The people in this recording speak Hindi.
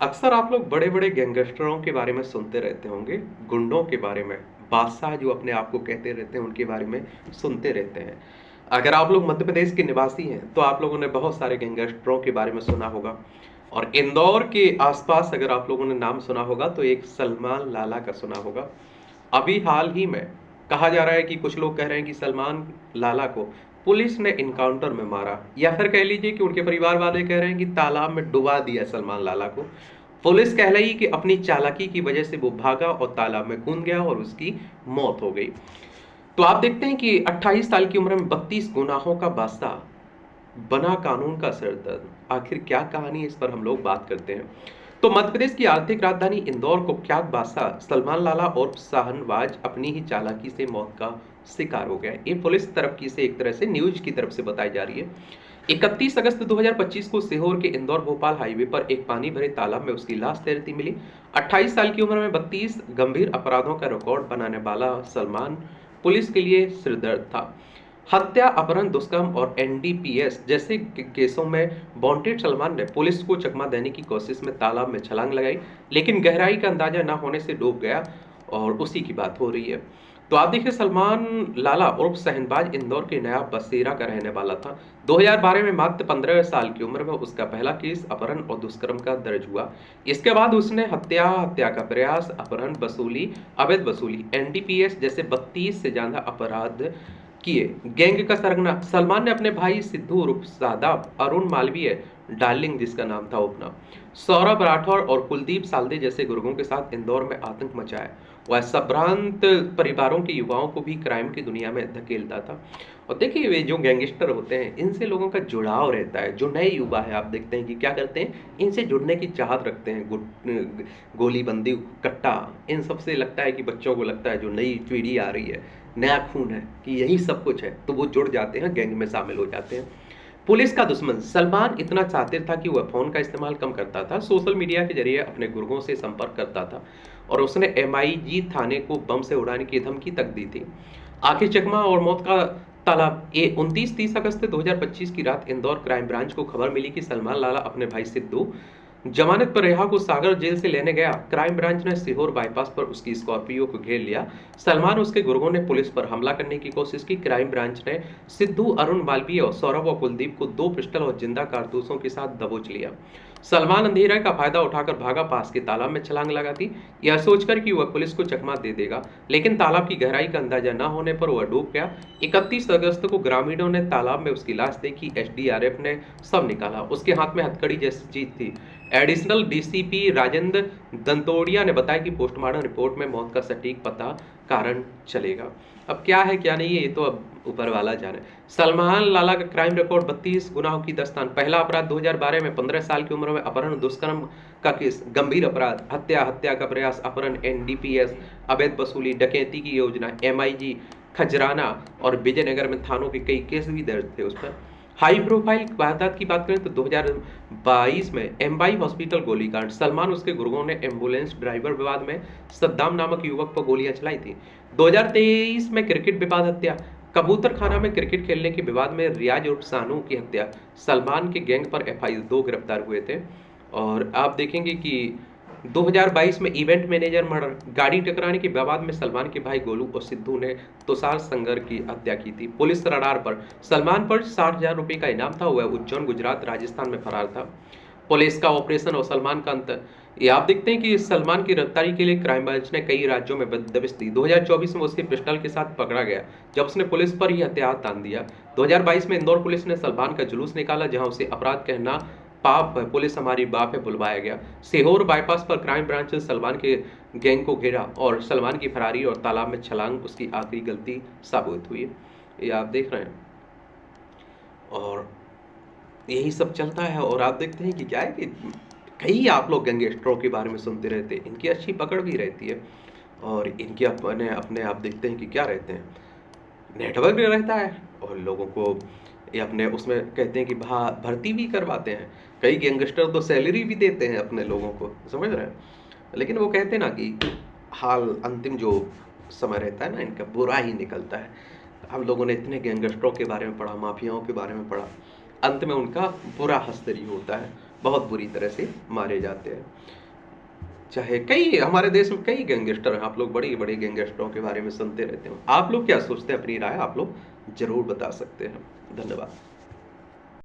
अक्सर आप लोग बड़े-बड़े गैंगस्टरों के बारे में सुनते रहते होंगे, गुंडों के बारे में, बादशाह जो अपने आप को कहते रहते हैं, उनके बारे में सुनते रहते हैं। अगर आप लोग मध्य प्रदेश के निवासी हैं, तो आप लोगों ने बहुत सारे गैंगस्टरों के बारे में सुना होगा और इंदौर के आसपास अगर आप लोगों ने नाम सुना होगा, तो एक सलमान लाला का सुना होगा। अभी हाल ही में कहा जा रहा है कि कुछ लोग कह रहे हैं कि सलमान लाला को पुलिस ने इनकाउंटर में मारा या फिर कह लीजिए कि उनके परिवार वाले कह रहे हैं कि तालाब में डुबा दिया सलमान लाला को। पुलिस कह रही कि अपनी चालाकी की वजह से वो भागा और तालाब में कूद गया और उसकी मौत हो गई। तो आप देखते हैं कि 28 साल की उम्र में 32 गुनाहों का बादशाह बना कानून का सरदर्द। आखिर क्या कहानी है, इस पर हम लोग बात करते हैं। तो मध्य प्रदेश की आर्थिक राजधानी इंदौर कुख्यात बादशाह सलमान लाला और शाहनवाज अपनी ही चालाकी से मौत का शिकार हो गया। ये पुलिस तरफ की से एक तरह से न्यूज की तरफ से बताई जा रही है। 31 अगस्त 2025 को सीहोर के इंदौर भोपाल हाईवे पर एक पानी भरे तालाब में उसकी लाश तैरती मिली। 28 साल की उम्र में 32 गंभीर अपराधों का रिकॉर्ड बनाने वाला सलमान पुलिस के लिए सिरदर्द था। हत्या, अपहरण, दुष्कर्म और एनडीपीएस जैसे केसों में वांटेड सलमान ने पुलिस को चकमा देने की कोशिश में तालाब में छलांग लगाई, लेकिन गहराई का अंदाजा न होने से डूब गया और उसी की बात हो रही है। तो आप देखिए, सलमान लाला उर्फ शहनबाज इंदौर के नया बसेरा का रहने वाला था। 2012 में मात्र 15 साल की उम्र में उसका पहला केस अपहरण और दुष्कर्म का दर्ज हुआ। इसके बाद उसने हत्या, हत्या का प्रयास, अपहरण, वसूली, अवैध वसूली, एनडीपीएस जैसे 32 से ज्यादा अपराध किए। गैंग का सरगना सलमान ने अपने भाई सिद्धू उर्फ शादाब, अरुण मालवीय डार्लिंग जिसका नाम था उपना, सौरभ राठौर और कुलदीप सालदे जैसे गुर्गों के साथ इंदौर में आतंक मचाया। वह संभ्रांत परिवारों के युवाओं को भी क्राइम की दुनिया में धकेलता था। और देखिए, वे जो गैंगस्टर होते हैं, इनसे लोगों का जुड़ाव रहता है। जो नए युवा है, आप देखते हैं कि क्या करते हैं, इनसे जुड़ने की चाहत रखते हैं। गोली बंदूक कट्टा, इन सबसे लगता है कि बच्चों को लगता है जो नई पीढ़ी आ रही है, नया खून है, कि यही सब कुछ है, तो वो जुड़ जाते हैं, गैंग में शामिल हो जाते हैं। पुलिस का दुश्मन सलमान इतना शातिर था कि वह फोन का इस्तेमाल कम करता था, सोशल मीडिया के जरिए अपने गुर्गों से संपर्क करता था और उसने एमआईजी थाने को बम से उड़ाने की धमकी तक दी थी। आखिर चकमा और मौत का तालाब। ये 29-30 अगस्त 2025 की रात इंदौर क्राइम ब्रांच को खबर मिली कि सलमान लाला अपने भाई सिद्धू जमानत पर रिहा को सागर जेल से लेने गया। क्राइम ब्रांच ने सीहोर बाईपास पर उसकी स्कॉर्पियो को घेर लिया। सलमान उसके गुर्गों ने पुलिस पर हमला करने की कोशिश की। क्राइम ब्रांच ने सिद्धू, अरुण मालवीय और सौरभ और कुलदीप को 2 पिस्टल और जिंदा कारतूसों के साथ दबोच लिया। सलमान अंधेरे का फायदा उठाकर भागा, पास के तालाब में छलांग लगा दी, यह सोचकर कि वह पुलिस को चकमा दे देगा, लेकिन तालाब की गहराई का अंदाजा न होने पर वह डूब गया। 31 अगस्त को ग्रामीणों ने तालाब में उसकी लाश देखी। एसडीआरएफ ने सब निकाला। उसके हाथ में हथकड़ी जैसी चीज थी। एडिशनल डीसीपी राजेंद्र दंतोड़िया ने बताया कि पोस्टमार्टम रिपोर्ट में मौत का सटीक पता कारण चलेगा। अब क्या है क्या नहीं है, ये तो अब ऊपर वाला जाने। सलमान लाला का क्राइम रिकॉर्ड 32 गुनाहों की दास्तान। पहला अपराध 2012 में 15 साल की उम्र में अपहरण, दुष्कर्म का केस, गंभीर अपराध, हत्या, हत्या का प्रयास, अपहरण, एनडीपीएस, अवैध वसूली, डकैती की योजना, एमआईजी, खजराना और विजयनगर में थानों के कई केस भी दर्ज थे उस पर। हाई प्रोफाइल वारदात की बात करें तो 2022 में एम्बाई हॉस्पिटल गोलीकांड। सलमान उसके गुर्गों ने एम्बुलेंस ड्राइवर विवाद में सद्दाम नामक युवक पर गोलियां चलाई थी। 2023 में क्रिकेट विवाद हत्या। कबूतर खाना में क्रिकेट खेलने के विवाद में रियाज उर्फ सानू की हत्या। सलमान के गैंग पर एफआईआर 2 गिरफ्तार हुए थे। और आप देखेंगे कि 2022 में इवेंट मैनेजर मर्डर, गाड़ी टकराने के विवाद में सलमान के भाई गोलू और सिद्धू ने तुषार संगर की हत्या की थी। पुलिस रडार पर सलमान पर 60,000 रुपए का इनाम था। वह उज्जैन, गुजरात, राजस्थान में फरार था। पुलिस का ऑपरेशन और सलमान का अंत। ये आप देखते हैं कि सलमान की गिरफ्तारी के लिए क्राइम ब्रांच ने कई राज्यों में दबिश दी। 2024 में उसके पिस्टल के साथ पकड़ा गया जब उसने पुलिस पर ही हथियार तान दिया। 2022 में इंदौर पुलिस ने सलमान का जुलूस निकाला, जहां उसे अपराध कहना पाप है, पुलिस हमारी बाप है बुलवाया गया। सीहोर बाईपास पर क्राइम ब्रांच ने सलमान के गैंग को घेरा और सलमान की फरारी और तालाब में छलांग उसकी आखिरी गलती साबित हुई। ये आप देख रहे हैं और यही सब चलता है। और आप देखते हैं कि क्या है कि कई आप लोग गैंगस्टरों के बारे में सुनते रहते हैं, इनकी अच्छी पकड़ भी रहती है और इनके अपने अपने आप देखते हैं कि क्या रहते हैं, नेटवर्क भी रहता है और लोगों को ये अपने उसमें कहते हैं कि भर्ती भी करवाते हैं। कई गैंगस्टर तो सैलरी भी देते हैं अपने लोगों को, समझ रहे हैं। लेकिन वो कहते हैं ना कि हाल अंतिम जो समय रहता है ना, इनका बुरा ही निकलता है। हम लोगों ने इतने गैंगस्टरों के बारे में पढ़ा, माफियाओं के बारे में पढ़ा, अंत में उनका बुरा हश्तरी होता है। बहुत बुरी तरह से मारे जाते हैं। चाहे कई हमारे देश में कई गैंगस्टर हैं, आप लोग बड़ी बड़ी गैंगस्टरों के बारे में सुनते रहते हो। आप लोग क्या सोचते हैं, अपनी राय आप लोग जरूर बता सकते हैं। धन्यवाद।